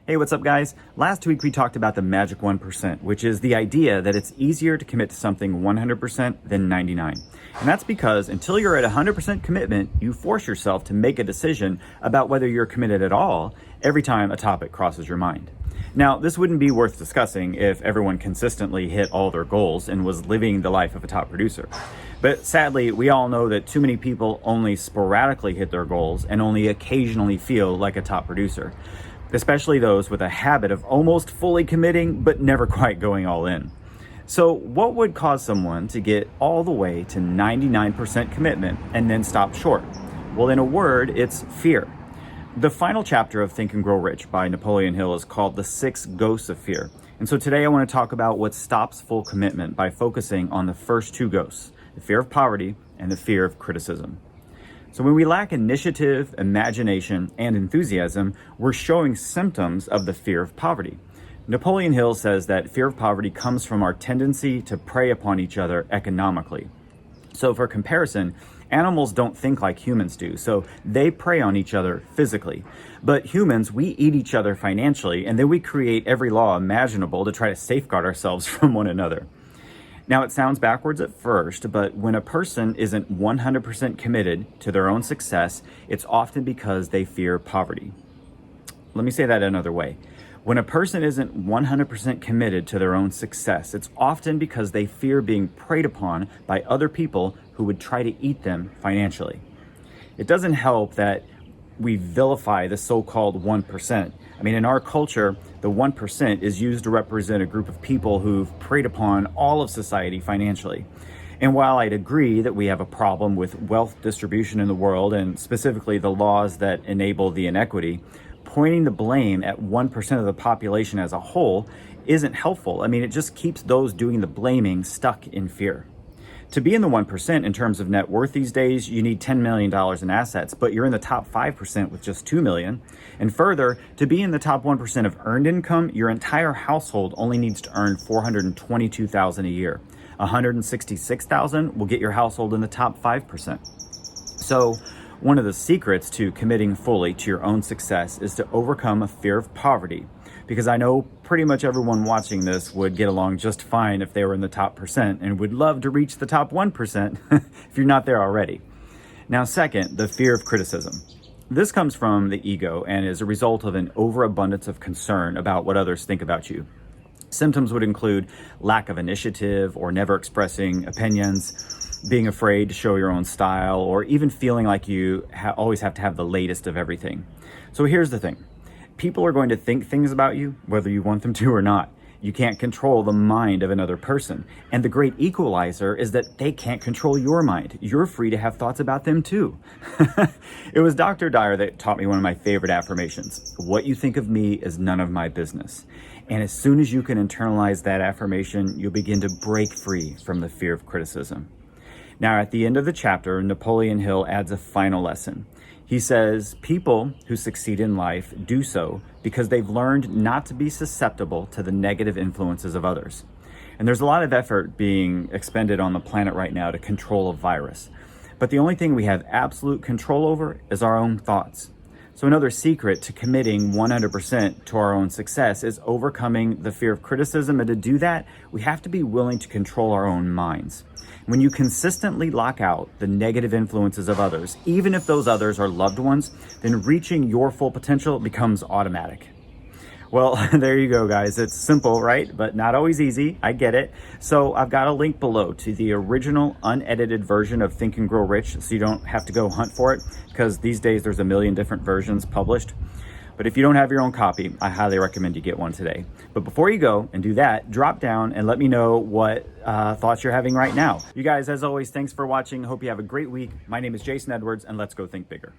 Hey, what's up, guys? Last week we talked about the magic 1%, which is the idea that it's easier to commit to something 100% than 99. And that's because until you're at 100% commitment, you force yourself to make a decision about whether you're committed at all every time a topic crosses your mind. Now, this wouldn't be worth discussing if everyone consistently hit all their goals and was living the life of a top producer. But sadly, we all know that too many people only sporadically hit their goals and only occasionally feel like a top producer, especially those with a habit of almost fully committing but never quite going all in. So what would cause someone to get all the way to 99% commitment and then stop short? Well, in a word, it's fear. The final chapter of Think and Grow Rich by Napoleon Hill is called The 6 Ghosts of Fear. And so today I want to talk about what stops full commitment by focusing on the first two ghosts, the fear of poverty and the fear of criticism. So when we lack initiative, imagination, and enthusiasm, we're showing symptoms of the fear of poverty. Napoleon Hill says that fear of poverty comes from our tendency to prey upon each other economically. So for comparison, animals don't think like humans do, so they prey on each other physically. But humans, we eat each other financially, and then we create every law imaginable to try to safeguard ourselves from one another. Now, it sounds backwards at first, but when a person isn't 100% committed to their own success, it's often because they fear poverty. Let me say that another way. When a person isn't 100% committed to their own success, it's often because they fear being preyed upon by other people who would try to eat them financially. It doesn't help that we vilify the so-called 1%. I mean, in our culture, the 1% is used to represent a group of people who've preyed upon all of society financially. And while I'd agree that we have a problem with wealth distribution in the world, and specifically the laws that enable the inequity, pointing the blame at 1% of the population as a whole isn't helpful. I mean, it just keeps those doing the blaming stuck in fear. To be in the 1% in terms of net worth these days, you need $10 million in assets, but you're in the top 5% with just $2 million. And further, to be in the top 1% of earned income, your entire household only needs to earn $422,000 a year. $166,000 will get your household in the top 5%. So, one of the secrets to committing fully to your own success is to overcome a fear of poverty, because I know pretty much everyone watching this would get along just fine if they were in the top percent and would love to reach the top 1% if you're not there already. Now, second, the fear of criticism. This comes from the ego and is a result of an overabundance of concern about what others think about you. Symptoms would include lack of initiative or never expressing opinions, being afraid to show your own style, or even feeling like you always have to have the latest of everything. So here's the thing. People are going to think things about you, whether you want them to or not. You can't control the mind of another person. And the great equalizer is that they can't control your mind. You're free to have thoughts about them too. It was Dr. Dyer that taught me one of my favorite affirmations. What you think of me is none of my business. And as soon as you can internalize that affirmation, you'll begin to break free from the fear of criticism. Now, at the end of the chapter, Napoleon Hill adds a final lesson. He says, people who succeed in life do so because they've learned not to be susceptible to the negative influences of others. And there's a lot of effort being expended on the planet right now to control a virus. But the only thing we have absolute control over is our own thoughts. So another secret to committing 100% to our own success is overcoming the fear of criticism. And to do that, we have to be willing to control our own minds. When you consistently lock out the negative influences of others, even if those others are loved ones, then reaching your full potential becomes automatic. Well, there you go, guys. It's simple, right? But not always easy. I get it. So I've got a link below to the original unedited version of Think and Grow Rich, so you don't have to go hunt for it, because these days there's a million different versions published. But if you don't have your own copy, I highly recommend you get one today. But before you go and do that, drop down and let me know what thoughts you're having right now. You guys, as always, thanks for watching. Hope you have a great week. My name is Jason Edwards, and let's go think bigger.